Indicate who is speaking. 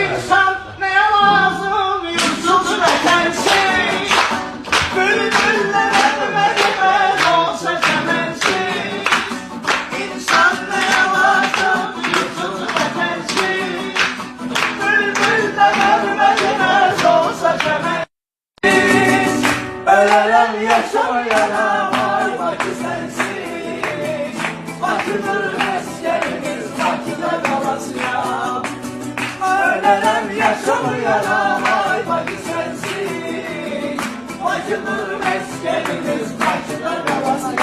Speaker 1: İnsan neye lazım Yusuf'un etensin Bülbüllere vermez olsa temensin İnsan neye lazım Yusuf'un etensin Bülbüllere vermez olsa temensin Ölelem yaşamayana vay bacı sensin Bakılır meskenimiz bakıda kalasıya Ölelem yaşamayana vay bacı sensin Bacımır meskenimiz bakıda kalasıya